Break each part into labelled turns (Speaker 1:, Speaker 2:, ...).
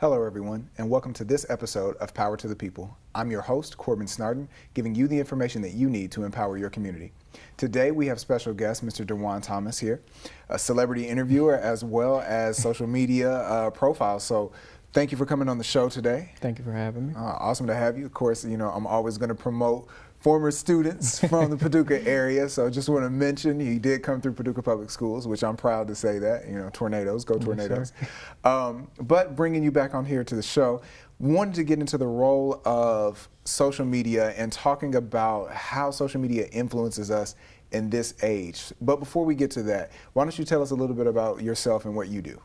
Speaker 1: Hello everyone, and welcome to this episode of Power to the People. I'm your host, Corbin Snardon, giving you the information that you need to empower your community. Today we have special guest, Mr. Dujuan Thomas here, a celebrity interviewer as well as social media profile. So thank you for coming on the show today.
Speaker 2: Thank you for having me.
Speaker 1: Awesome to have you. Of course, I'm always going to promote former students from the Paducah area, so just want to mention he did come through Paducah Public Schools, which I'm proud to say that, tornadoes, go Tornadoes. But bringing you back on here to the show, wanted to get into the role of social media and talking about how social media influences us in this age. But before we get to that, why don't you tell us a little bit about yourself and what you do?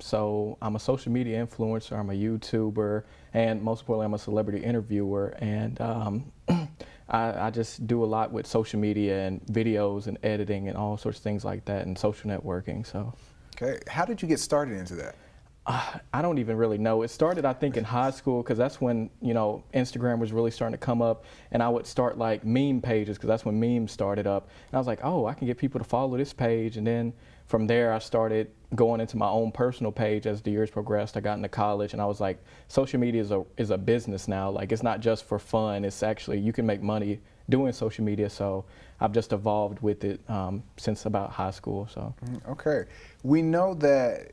Speaker 2: So I'm a social media influencer, I'm a YouTuber, and most importantly, I'm a celebrity interviewer, and I just do a lot with social media and videos and editing and all sorts of things like that and social networking. So,
Speaker 1: okay, how did you get started into that?
Speaker 2: I don't even really know. It started, I think, in high school because that's when, Instagram was really starting to come up, and I would start like meme pages because that's when memes started up. And I was like, oh, I can get people to follow this page. And then from there, I started going into my own personal page as the years progressed. I got into college, and I was like, social media is a business now. Like, it's not just for fun. It's actually, you can make money doing social media. So I've just evolved with it since about high school. So.
Speaker 1: Okay. We know that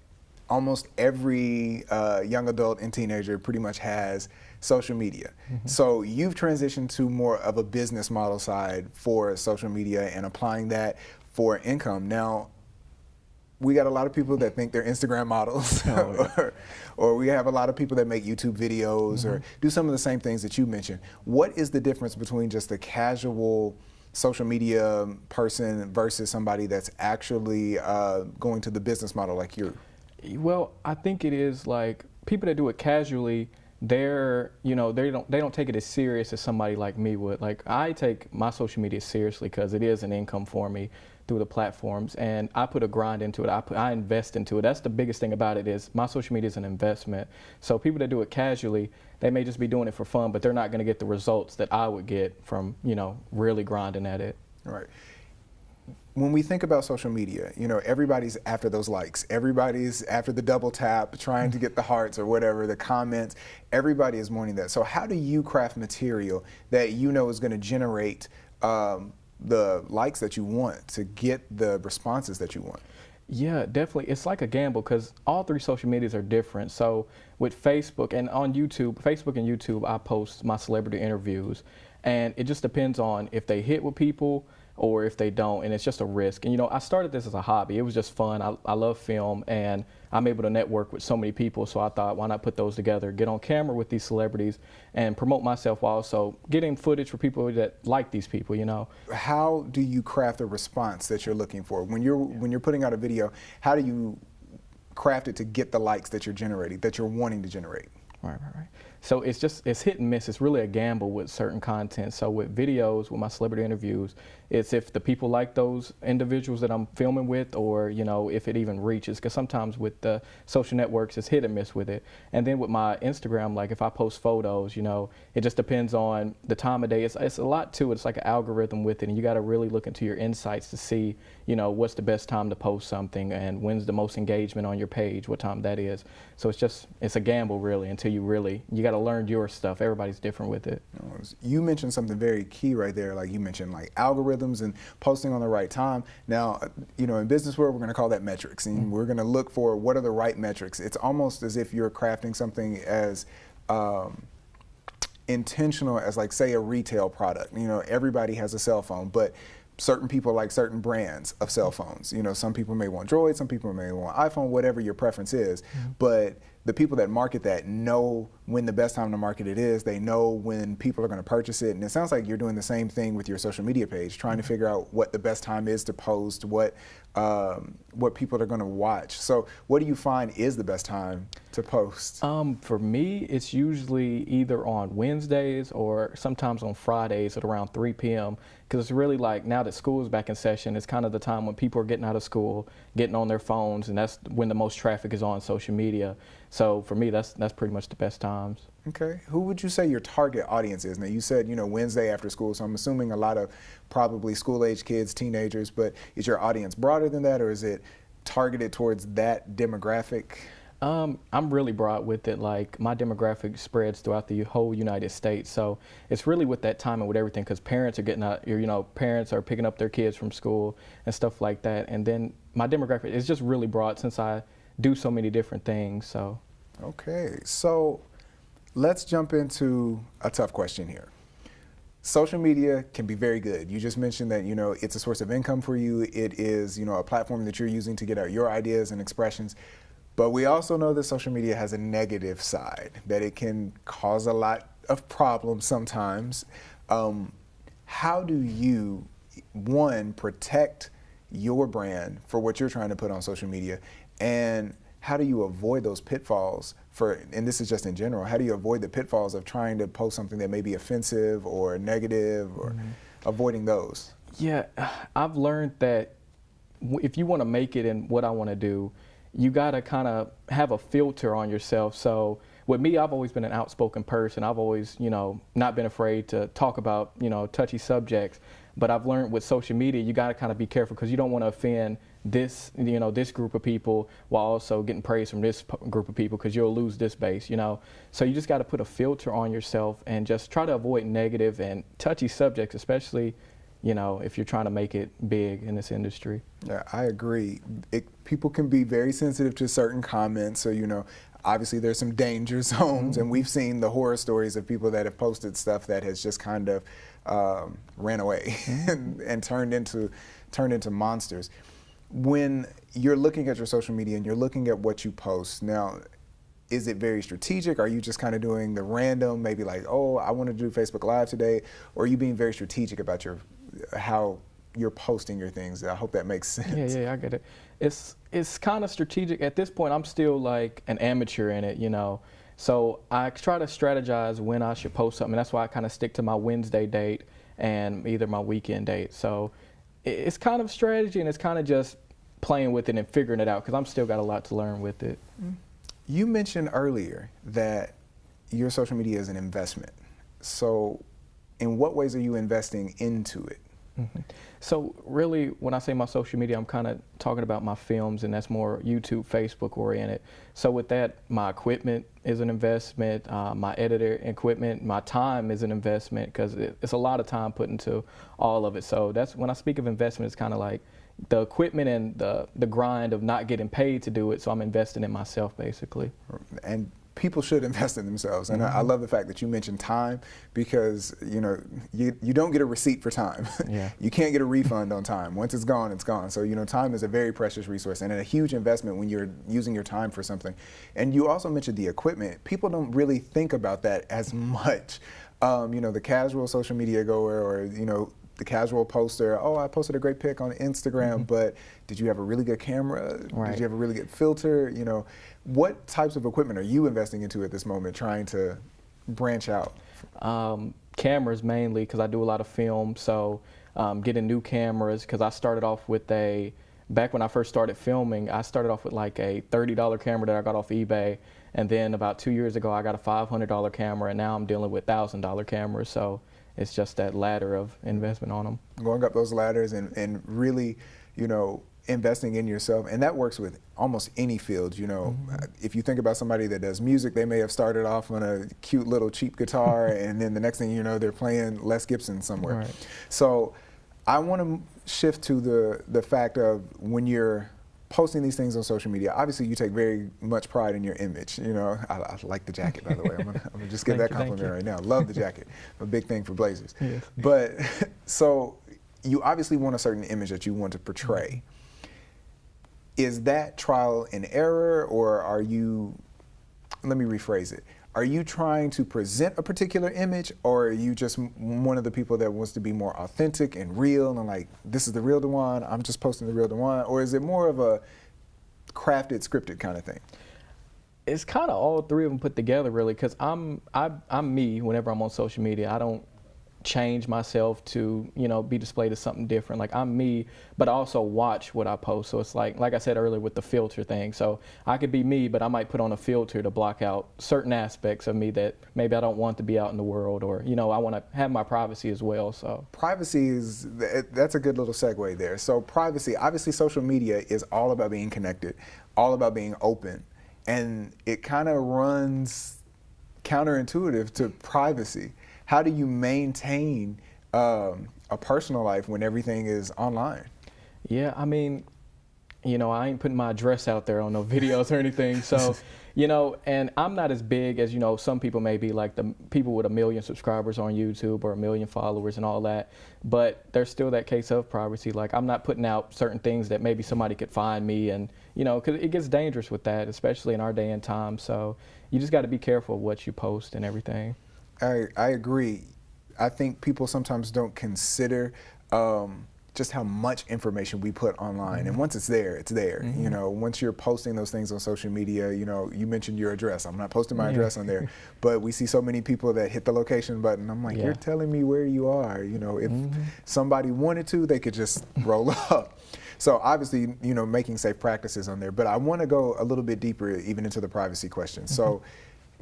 Speaker 1: almost every young adult and teenager pretty much has social media. So you've transitioned to more of a business model side for social media and applying that for income. Now, we got a lot of people that think they're Instagram models, or we have a lot of people that make YouTube videos or do some of the same things that you mentioned. What is the difference between just a casual social media person versus somebody that's actually going to the business model like you?
Speaker 2: Well, I think it is like people that do it casually, they don't take it as serious as somebody like me would. Like, I take my social media seriously because it is an income for me through the platforms, and I put a grind into it. I invest into it. That's the biggest thing about it, is my social media is an investment. So people that do it casually, they may just be doing it for fun, but they're not going to get the results that I would get from, really grinding at it.
Speaker 1: Right. When we think about social media, everybody's after those likes. Everybody's after the double tap, trying to get the hearts or whatever, the comments. Everybody is wanting that. So how do you craft material that is going to generate the likes that you want, to get the responses that you want?
Speaker 2: Yeah, definitely. It's like a gamble because all three social medias are different. So with Facebook and on YouTube, Facebook and YouTube, I post my celebrity interviews, and it just depends on if they hit with people or if they don't, and it's just a risk. And I started this as a hobby. It was just fun. I love film, and I'm able to network with so many people, so I thought, why not put those together, get on camera with these celebrities, and promote myself while also getting footage for people that like these people,
Speaker 1: How do you craft a response that you're looking for? When you're putting out a video, how do you craft it to get the likes that you're generating, that you're wanting to generate?
Speaker 2: Right. So it's hit and miss. It's really a gamble with certain content. So with videos, with my celebrity interviews, it's if the people like those individuals that I'm filming with, or if it even reaches. Because sometimes with the social networks, it's hit and miss with it. And then with my Instagram, like if I post photos, it just depends on the time of day. It's a lot to it. It's like an algorithm with it, and you got to really look into your insights to see, what's the best time to post something and when's the most engagement on your page, what time that is. So it's a gamble really until you got to learn your stuff. Everybody's different with it.
Speaker 1: You mentioned something very key right there. Like you mentioned, like algorithms and posting on the right time. Now, in business world, we're going to call that metrics, and we're going to look for what are the right metrics. It's almost as if you're crafting something as intentional as, like, say, a retail product. Everybody has a cell phone, but certain people like certain brands of cell phones. Some people may want Droid, some people may want iPhone, whatever your preference is. But the people that market that know when the best time to market it is. They know when people are going to purchase it. And it sounds like you're doing the same thing with your social media page, trying to figure out what the best time is to post, what people are going to watch. So what do you find is the best time to post?
Speaker 2: For me, it's usually either on Wednesdays or sometimes on Fridays at around 3 p.m. Because it's really like, now that school is back in session, it's kind of the time when people are getting out of school, getting on their phones, and that's when the most traffic is on social media. So for me, that's pretty much the best times.
Speaker 1: Okay. Who would you say your target audience is? Now, you said, Wednesday after school, so I'm assuming a lot of probably school-age kids, teenagers, but is your audience broader than that, or is it targeted towards that demographic?
Speaker 2: I'm really broad with it. Like my demographic spreads throughout the whole United States, so it's really with that timing with everything. Because parents are getting out, parents are picking up their kids from school and stuff like that. And then my demographic is just really broad since I do so many different things. So.
Speaker 1: Okay, so let's jump into a tough question here. Social media can be very good. You just mentioned that, it's a source of income for you. It is, a platform that you're using to get out your ideas and expressions. But we also know that social media has a negative side, that it can cause a lot of problems sometimes. How do you, one, protect your brand for what you're trying to put on social media, and how do you avoid those pitfalls and this is just in general, how do you avoid the pitfalls of trying to post something that may be offensive or negative, or avoiding those?
Speaker 2: Yeah, I've learned that if you want to make it in what I want to do, you got to kind of have a filter on yourself. So with me, I've always been an outspoken person. I've always, not been afraid to talk about, touchy subjects. But I've learned with social media, you got to kind of be careful, because you don't want to offend this, this group of people while also getting praise from this group of people, because you'll lose this base, So you just got to put a filter on yourself and just try to avoid negative and touchy subjects, especially, if you're trying to make it big in this industry.
Speaker 1: Yeah, I agree. People can be very sensitive to certain comments, so, obviously there's some danger zones, and we've seen the horror stories of people that have posted stuff that has just kind of ran away and turned into monsters. When you're looking at your social media and you're looking at what you post, now, is it very strategic? Are you just kind of doing the random, maybe like, oh, I want to do Facebook Live today? Or are you being very strategic about how you're posting your things? I hope that makes sense.
Speaker 2: Yeah, I get it. It's kind of strategic. At this point, I'm still like an amateur in it, So I try to strategize when I should post something. That's why I kind of stick to my Wednesday date and either my weekend date. So it's kind of strategy, and it's kind of just playing with it and figuring it out, because I'm still got a lot to learn with it.
Speaker 1: You mentioned earlier that your social media is an investment. So in what ways are you investing into it?
Speaker 2: So really, when I say my social media, I'm kind of talking about my films, and that's more YouTube, Facebook oriented. So with that, my equipment is an investment, my editor equipment, my time is an investment, because it's a lot of time put into all of it. So that's when I speak of investment, it's kind of like the equipment and the grind of not getting paid to do it. So I'm investing in myself, basically.
Speaker 1: And people should invest in themselves. And I love the fact that you mentioned time, because you don't get a receipt for time.
Speaker 2: Yeah.
Speaker 1: You can't get a refund on time. Once it's gone, it's gone. So time is a very precious resource and a huge investment when you're using your time for something. And you also mentioned the equipment. People don't really think about that as much. The casual social media goer, or the casual poster, oh, I posted a great pic on Instagram, but did you have a really good camera?
Speaker 2: Right.
Speaker 1: Did you have a really good filter? What types of equipment are you investing into at this moment, trying to branch out?
Speaker 2: Cameras mainly, because I do a lot of film, so getting new cameras, because I started off with back when I first started filming, I started off with like a $30 camera that I got off eBay, and then about 2 years ago I got a $500 camera, and now I'm dealing with $1,000 cameras, so it's just that ladder of investment on them.
Speaker 1: Going up those ladders and really, investing in yourself. And that works with almost any field, If you think about somebody that does music, they may have started off on a cute little cheap guitar, and then the next thing you know, they're playing Les Gibson somewhere.
Speaker 2: Right.
Speaker 1: So I want to shift to the fact of when you're posting these things on social media, obviously you take very much pride in your image. I like the jacket, by the way. I'm gonna just give that compliment right now. Love the jacket. A big thing for Blazers.
Speaker 2: Yes.
Speaker 1: But so you obviously want a certain image that you want to portray. Is that trial and error, or are you, let me rephrase it, are you trying to present a particular image, or are you just one of the people that wants to be more authentic and real and like, this is the real Dujuan, I'm just posting the real Dujuan, or is it more of a crafted, scripted kind of thing?
Speaker 2: It's kind of all three of them put together, really, because I'm me whenever I'm on social media. I don't change myself to be displayed as something different. Like, I'm me, but I also watch what I post. So it's like I said earlier with the filter thing, so I could be me, but I might put on a filter to block out certain aspects of me that maybe I don't want to be out in the world, or I want to have my privacy as well. So
Speaker 1: privacy that's a good little segue there. So privacy, obviously social media is all about being connected, all about being open. and it kind of runs counterintuitive to privacy. How do you maintain a personal life when everything is online?
Speaker 2: Yeah, I mean, you know, I ain't putting my address out there on no videos or anything. So, you know, and I'm not as big as, you know, some people may be, like the people with 1 million subscribers on YouTube or 1 million followers and all that. But there's still that case of privacy. Like, I'm not putting out certain things that maybe somebody could find me, and, you know, because it gets dangerous with that, especially in our day and time. So you just got to be careful of what you post and everything.
Speaker 1: I agree. I think people sometimes don't consider just how much information we put online. And once it's there, it's there. You know, once you're posting those things on social media, you know, you mentioned your address. I'm not posting my address on there, but we see so many people that hit the location button. I'm like, you're telling me where you are. You know, if somebody wanted to, they could just roll up. So obviously, you know, making safe practices on there. But I want to go a little bit deeper even into the privacy question. So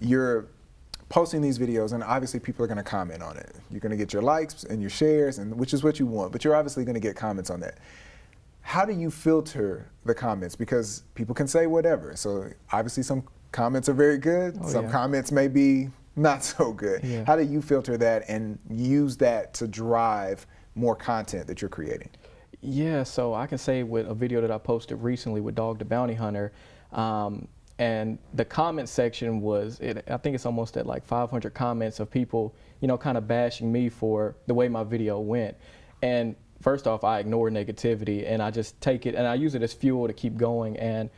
Speaker 1: you're posting these videos, and obviously people are going to comment on it. You're going to get your likes and your shares, and which is what you want, but you're obviously going to get comments on that. How do you filter the comments? Because people can say whatever. So obviously some comments are very good. Some comments may be not so good. How do you filter that and use that to drive more content that you're creating?
Speaker 2: Yeah, so I can say with a video that I posted recently with Dog the Bounty Hunter, and the comment section was, I think it's almost at like 500 comments of people, you know, kind of bashing me for the way my video went. And first off, I ignore negativity and I just take it and I use it as fuel to keep going. And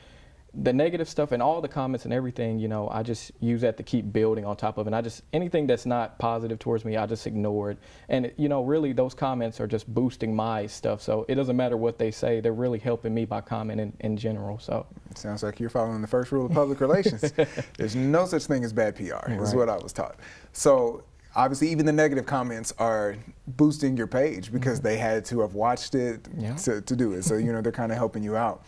Speaker 2: the negative stuff and all the comments and everything, you know, I just use that to keep building on top of it. And I just, anything that's not positive towards me, I just ignore it. And, you know, really those comments are just boosting my stuff. So it doesn't matter what they say. They're really helping me by commenting in general. So
Speaker 1: it sounds like you're following the first rule of public relations. There's no such thing as bad PR, is what I was taught. So obviously even the negative comments are boosting your page because they had to have watched it to do it. So, you know, they're kind of helping you out.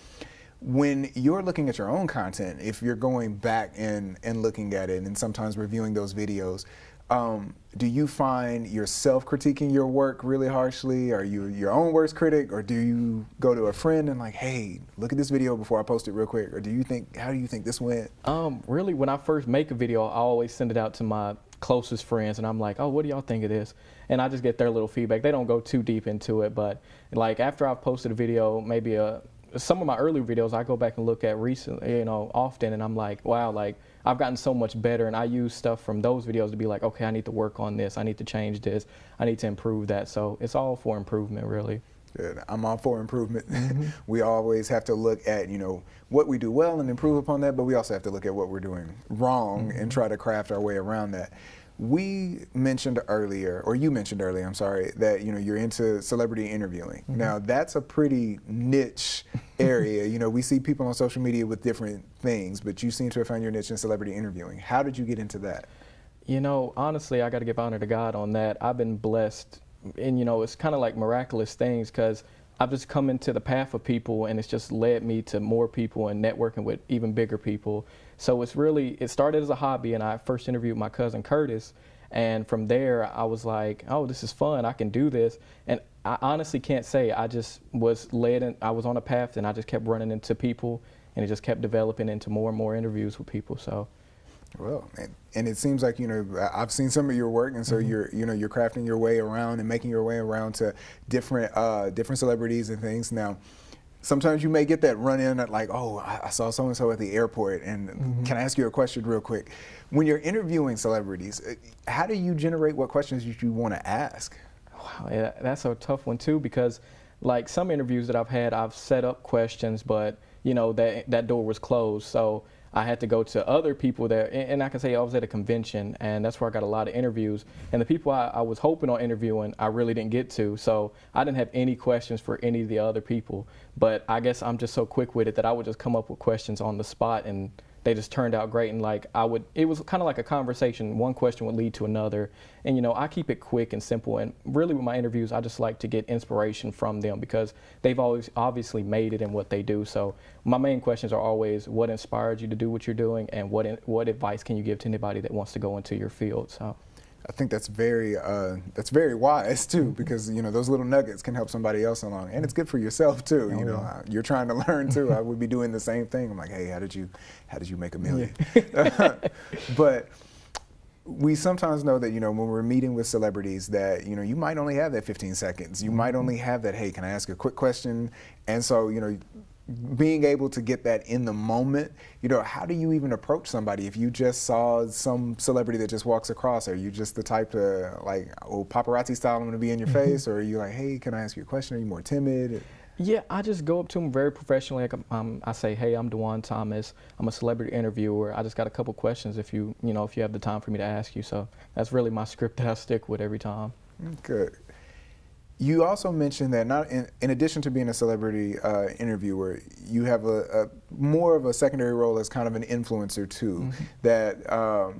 Speaker 1: When you're looking at your own content, if you're going back and looking at it and sometimes reviewing those videos, do you find yourself critiquing your work really harshly? Are you your own worst critic, or do you go to a friend and like, hey, look at this video before I post it real quick? Or do you think, how do you think this went?
Speaker 2: Really, when I first make a video, I always send it out to my closest friends and I'm like, oh, what do y'all think of this? And I just get their little feedback. They don't go too deep into it, but like after I've posted a video, maybe some of my earlier videos I go back and look at recently, you know, often, and I'm like, wow, like I've gotten so much better, and I use stuff from those videos to be like, okay, I need to work on this, I need to change this, I need to improve that. So it's all for improvement, really.
Speaker 1: Good. I'm all for improvement. We always have to look at, you know, what we do well and improve upon that, but we also have to look at what we're doing wrong and try to craft our way around that. We mentioned earlier, or you mentioned earlier, I'm sorry, that, you know, you're into celebrity interviewing. Now, that's a pretty niche area. You know, we see people on social media with different things, but you seem to have found your niche in celebrity interviewing. How did you get into that?
Speaker 2: You know, honestly, I got to give honor to God on that. I've been blessed, and, you know, it's kind of like miraculous things because I've just come into the path of people, and it's just led me to more people and networking with even bigger people. So it's really, it started as a hobby, and I first interviewed my cousin Curtis, and from there I was like, oh, this is fun, I can do this. And I honestly can't say, I just was led, and I was on a path, and I just kept running into people, and it just kept developing into more and more interviews with people. So.
Speaker 1: Well, and it seems like, you know, I've seen some of your work, and so you're, you know, you're crafting your way around and making your way around to different celebrities and things. Now, sometimes you may get that run in at like, oh, I saw so-and-so at the airport, and can I ask you a question real quick? When you're interviewing celebrities, how do you generate what questions you want to ask?
Speaker 2: Wow, yeah, that's a tough one too, because like some interviews that I've had, I've set up questions, but you know, that door was closed. So I had to go to other people there, and I can say I was at a convention, and that's where I got a lot of interviews. And the people I was hoping on interviewing, I really didn't get to. So I didn't have any questions for any of the other people. But I guess I'm just so quick with it that I would just come up with questions on the spot, and they just turned out great. And like it was kind of like a conversation. One question would lead to another. And you know, I keep it quick and simple. And really with my interviews, I just like to get inspiration from them because they've always obviously made it in what they do. So my main questions are always, what inspired you to do what you're doing, and what advice can you give to anybody that wants to go into your field? So.
Speaker 1: I think that's very wise too, because you know those little nuggets can help somebody else along, and it's good for yourself too.
Speaker 2: Oh,
Speaker 1: You know,
Speaker 2: yeah.
Speaker 1: you're trying to learn too. I would be doing the same thing. I'm like, hey, how did you make a million?
Speaker 2: Yeah.
Speaker 1: But we sometimes know that, you know, when we're meeting with celebrities that, you know, you might only have that 15 seconds. You might only have that, hey, can I ask a quick question? And so, you know, being able to get that in the moment, you know, how do you even approach somebody if you just saw some celebrity that just walks across? Are you just the type to, like, oh, paparazzi style, I'm going to be in your face? Or are you like, hey, can I ask you a question? Are you more timid?
Speaker 2: Yeah, I just go up to them very professionally. Like, I say, hey, I'm Dujuan Thomas. I'm a celebrity interviewer. I just got a couple questions if you have the time for me to ask you. So that's really my script that I stick with every time.
Speaker 1: Good. You also mentioned that not in addition to being a celebrity interviewer, you have a more of a secondary role as kind of an influencer too. That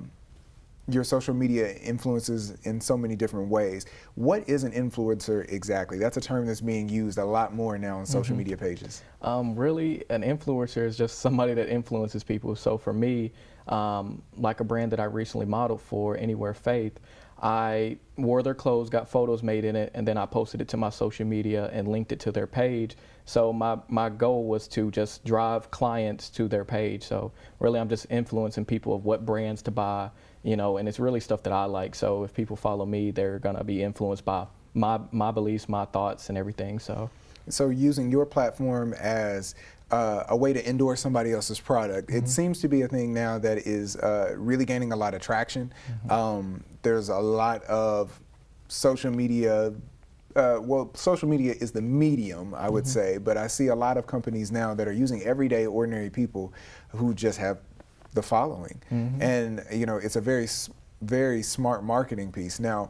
Speaker 1: your social media influences in so many different ways. What is an influencer exactly? That's a term that's being used a lot more now on social media pages.
Speaker 2: Really, an influencer is just somebody that influences people. So for me, like a brand that I recently modeled for, Anywhere Faith, I wore their clothes, got photos made in it, and then I posted it to my social media and linked it to their page. So my goal was to just drive clients to their page. So really, I'm just influencing people of what brands to buy, you know, and it's really stuff that I like. So if people follow me, they're gonna be influenced by my beliefs, my thoughts, and everything. So
Speaker 1: using your platform as a way to endorse somebody else's product, it seems to be a thing now that is really gaining a lot of traction. There's a lot of social media. Well, social media is the medium, I would say, but I see a lot of companies now that are using everyday, ordinary people who just have the following. And, you know, it's a very, very smart marketing piece. Now,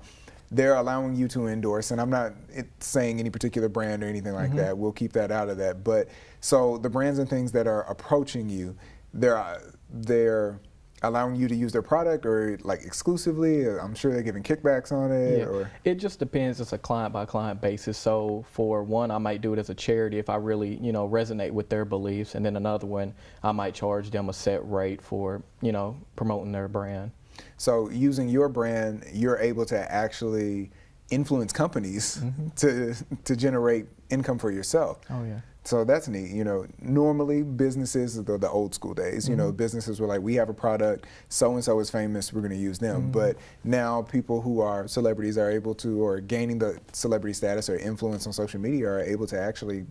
Speaker 1: they're allowing you to endorse, and I'm not saying any particular brand or anything like that. We'll keep that out of that. But so the brands and things that are approaching you, they're allowing you to use their product, or like exclusively. I'm sure they're giving kickbacks on it.
Speaker 2: Yeah,
Speaker 1: or
Speaker 2: it just depends. It's a client by client basis. So for one, I might do it as a charity if I really, you know, resonate with their beliefs, and then another one, I might charge them a set rate for, you know, promoting their brand.
Speaker 1: So using your brand, you're able to actually influence companies to generate income for yourself.
Speaker 2: Oh yeah.
Speaker 1: So that's neat. You know, normally businesses, the old school days, you know, businesses were like, we have a product, so-and-so is famous, we're going to use them. But now people who are celebrities are able to, or gaining the celebrity status or influence on social media, are able to actually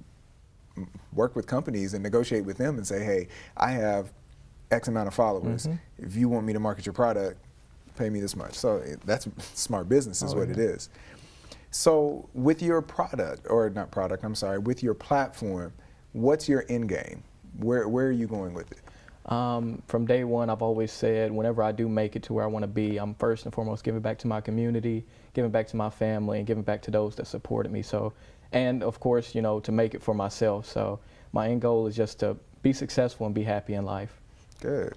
Speaker 1: work with companies and negotiate with them and say, hey, I have X amount of followers. If you want me to market your product, pay me this much. So that's smart business is what it is. So with your product, or not product, I'm sorry, with your platform, what's your end game? Where are you going with it?
Speaker 2: From day one, I've always said whenever I do make it to where I want to be, I'm first and foremost giving back to my community, giving back to my family, and giving back to those that supported me. So, and of course, you know, to make it for myself. So my end goal is just to be successful and be happy in life. Good.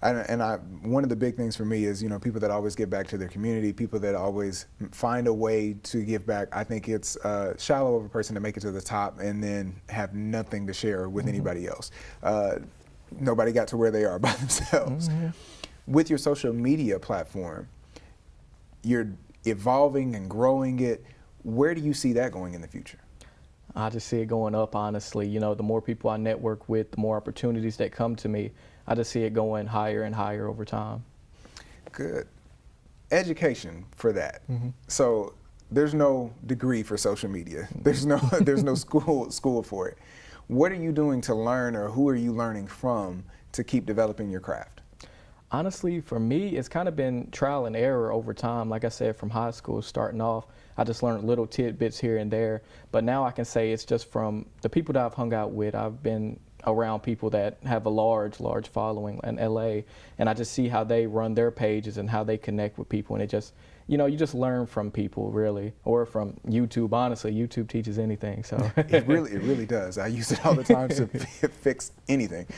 Speaker 1: And one of the big things for me is, you know, people that always give back to their community, people that always find a way to give back. I think it's shallow of a person to make it to the top and then have nothing to share with anybody else. Nobody got to where they are by themselves. With your social media platform, you're evolving and growing it. Where do you see that going in the future?
Speaker 2: I just see it going up, honestly. You know, the more people I network with, the more opportunities that come to me. I just see it going higher and higher over time.
Speaker 1: Good. Education for that. So there's no degree for social media. There's no school for it. What are you doing to learn, or who are you learning from to keep developing your craft?
Speaker 2: Honestly, for me, it's kind of been trial and error over time. Like I said, from high school, starting off, I just learned little tidbits here and there. But now I can say it's just from the people that I've hung out with. I've been around people that have a large following in LA, and I just see how they run their pages and how they connect with people, and it just, you know, you just learn from people, really, or from YouTube. Honestly, YouTube teaches anything. So
Speaker 1: it really does. I use it all the time to fix anything.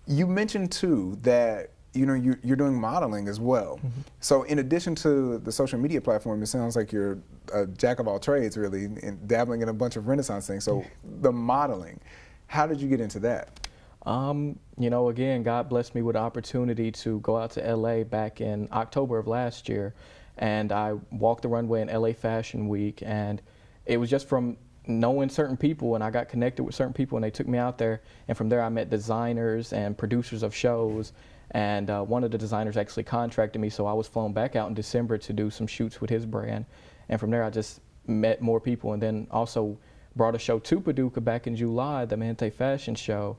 Speaker 1: You mentioned too that, you know, you're doing modeling as well. So in addition to the social media platform, it sounds like you're a jack of all trades, really, and dabbling in a bunch of Renaissance things. So the modeling, how did you get into that?
Speaker 2: You know, again, God blessed me with the opportunity to go out to LA back in October of last year, and I walked the runway in LA Fashion Week, and it was just from knowing certain people, and I got connected with certain people, and they took me out there, and from there I met designers and producers of shows, and one of the designers actually contracted me, so I was flown back out in December to do some shoots with his brand, and from there I just met more people, and then also brought a show to Paducah back in July, the Mente Fashion Show.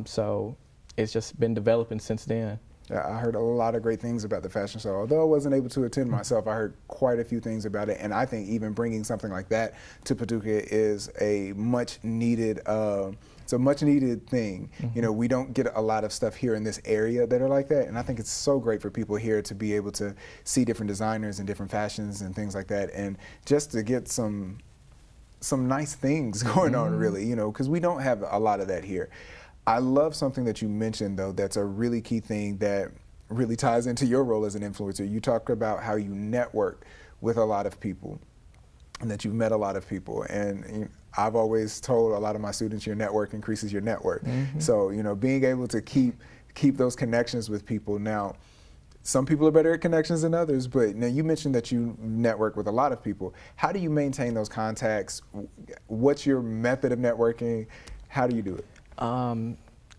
Speaker 2: So it's just been developing since then.
Speaker 1: Yeah, I heard a lot of great things about the fashion show. Although I wasn't able to attend myself, I heard quite a few things about it. And I think even bringing something like that to Paducah is a much needed, it's a much needed thing. You know, we don't get a lot of stuff here in this area that are like that. And I think it's so great for people here to be able to see different designers and different fashions and things like that. And just to get some nice things going on, really, you know, because we don't have a lot of that here. I love something that you mentioned, though, that's a really key thing that really ties into your role as an influencer. You talk about how you network with a lot of people and that you've met a lot of people. And I've always told a lot of my students, your network increases your network. So, you know, being able to keep those connections with people. Now, some people are better at connections than others, but now you mentioned that you network with a lot of people. How do you maintain those contacts? What's your method of networking? How do you do it?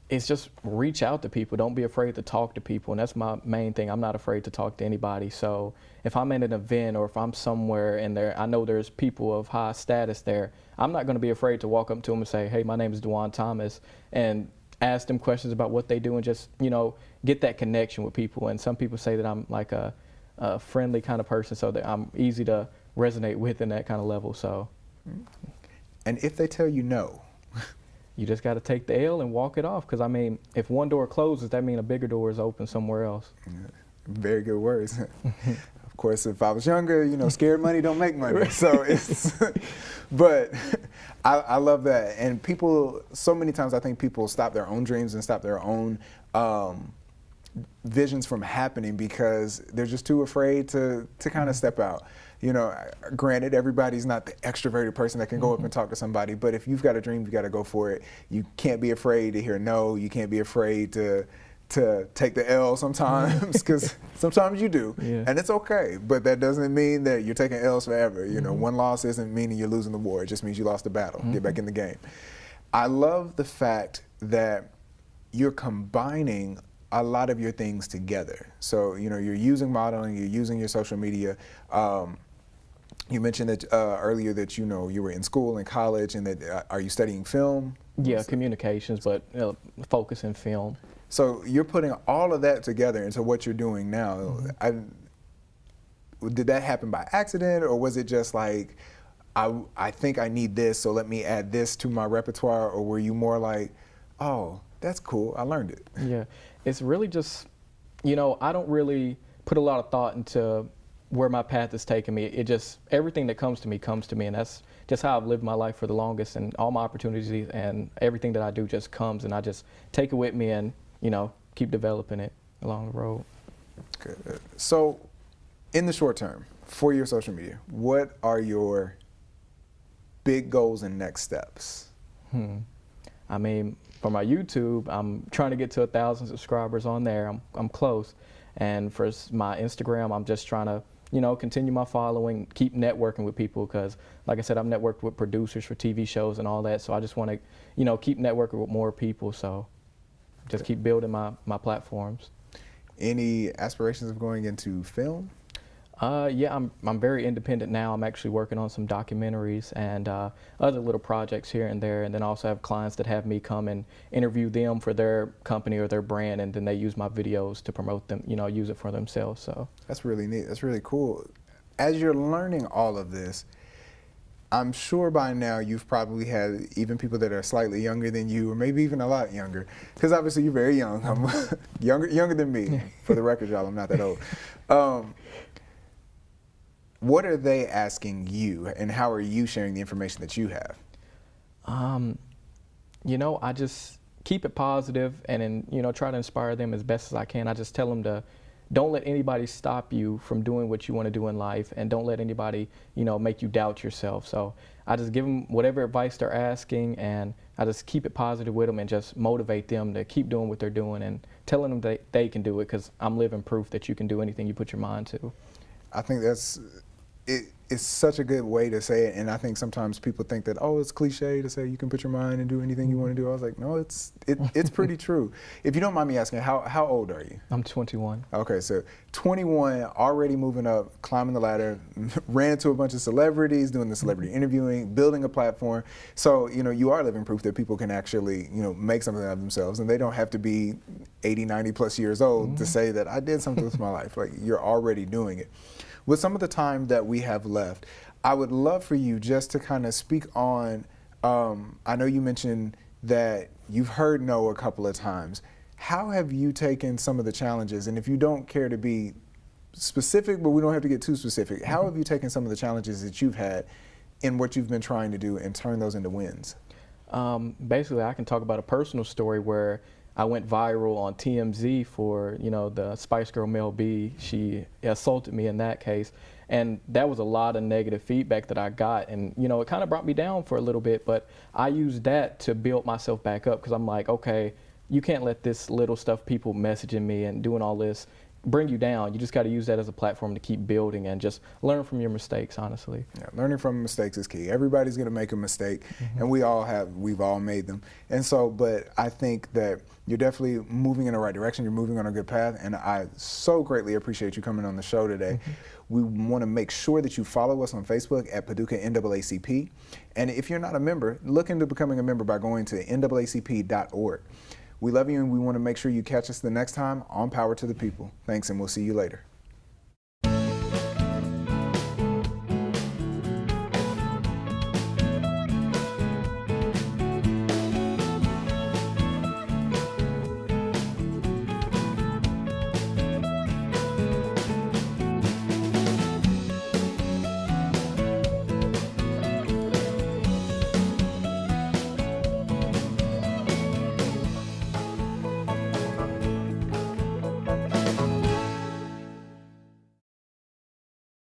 Speaker 2: It's just reach out to people. Don't be afraid to talk to people, and that's my main thing. I'm not afraid to talk to anybody. So if I'm at an event or if I'm somewhere and I know there's people of high status there, I'm not going to be afraid to walk up to them and say, hey, my name is Dujuan Thomas, and ask them questions about what they do and just, you know, get that connection with people. And some people say that I'm like a friendly kind of person, so that I'm easy to resonate with in that kind of level. So,
Speaker 1: and if they tell you no,
Speaker 2: you just got to take the L and walk it off. Because, I mean, if one door closes, that means a bigger door is open somewhere else.
Speaker 1: Yeah, very good words. Of course, if I was younger, you know, scared money don't make money. So it's, but I love that. And people, so many times I think people stop their own dreams and stop their own visions from happening because they're just too afraid to kind of step out. You know, granted, everybody's not the extroverted person that can go up and talk to somebody, but if you've got a dream, you got to go for it. You can't be afraid to hear no. You can't be afraid to take the L sometimes, because sometimes you do, and it's okay. But that doesn't mean that you're taking L's forever. You know, one loss isn't meaning you're losing the war. It just means you lost the battle. Get back in the game. I love the fact that you're combining a lot of your things together. So, you know, you're using modeling, you're using your social media. You mentioned that earlier that, you know, you were in school and college, and that are you studying film?
Speaker 2: Yeah, communications, but focus in film.
Speaker 1: So you're putting all of that together into what you're doing now. Did that happen by accident, or was it just like, I think I need this, so let me add this to my repertoire, or were you more like, oh, that's cool, I learned it?
Speaker 2: Yeah, it's really just, you know, I don't really put a lot of thought into where my path is taking me. It just, everything that comes to me, and that's just how I've lived my life for the longest, and all my opportunities and everything that I do just comes, and I just take it with me and, you know, keep developing it along the road.
Speaker 1: Good. So, in the short term, for your social media, what are your big goals and next steps?
Speaker 2: I mean, for my YouTube, I'm trying to get to 1,000 subscribers on there. I'm close. And for my Instagram, I'm just trying to, you know, continue my following, keep networking with people, because, like I said, I've networked with producers for TV shows and all that. So I just want to, you know, keep networking with more people. So just keep building my platforms. Any
Speaker 1: aspirations of going into film?
Speaker 2: Yeah, I'm very independent now. I'm actually working on some documentaries and other little projects here and there, and then also have clients that have me come and interview them for their company or their brand, and then they use my videos to promote them, you know, use it for themselves. So
Speaker 1: that's really neat. That's really cool. As you're learning all of this, I'm sure by now you've probably had even people that are slightly younger than you, or maybe even a lot younger, because obviously you're very young. I'm younger than me. For the record, y'all, I'm not that old. What are they asking you, and how are you sharing the information that you have?
Speaker 2: You know, I just keep it positive and, you know, try to inspire them as best as I can. I just tell them to don't let anybody stop you from doing what you want to do in life, and don't let anybody, you know, make you doubt yourself. So I just give them whatever advice they're asking, and I just keep it positive with them and just motivate them to keep doing what they're doing and telling them that they can do it, because I'm living proof that you can do anything you put your mind to.
Speaker 1: I think that's it's such a good way to say it, and I think sometimes people think that, oh, it's cliche to say you can put your mind and do anything you want to do. I was like, no, it's pretty true. If you don't mind me asking, how old are you?
Speaker 2: I'm 21.
Speaker 1: Okay, so 21, already moving up, climbing the ladder, ran into a bunch of celebrities, doing the celebrity interviewing, building a platform. So, you know, you are living proof that people can actually, you know, make something out of themselves, and they don't have to be 80, 90 plus years old to say that I did something with my life. Like, you're already doing it. With some of the time that we have left, I would love for you just to kind of speak on, I know you mentioned that you've heard no a couple of times. How have you taken some of the challenges? And if you don't care to be specific, but we don't have to get too specific, how have you taken some of the challenges that you've had in what you've been trying to do and turn those into wins?
Speaker 2: Basically, I can talk about a personal story where I went viral on TMZ for, you know, the Spice Girl Mel B. She assaulted me in that case. And that was a lot of negative feedback that I got. And, you know, it kind of brought me down for a little bit, but I used that to build myself back up, because I'm like, okay, you can't let this little stuff, people messaging me and doing all this, bring you down. You just got to use that as a platform to keep building and just learn from your mistakes, honestly.
Speaker 1: Yeah, learning from mistakes is key. Everybody's going to make a mistake, and we've all made them. And so, but I think that you're definitely moving in the right direction. You're moving on a good path, and I so greatly appreciate you coming on the show today. We want to make sure that you follow us on Facebook at Paducah NAACP. And if you're not a member, look into becoming a member by going to naacp.org. We love you, and we want to make sure you catch us the next time on Power to the People. Thanks, and we'll see you later.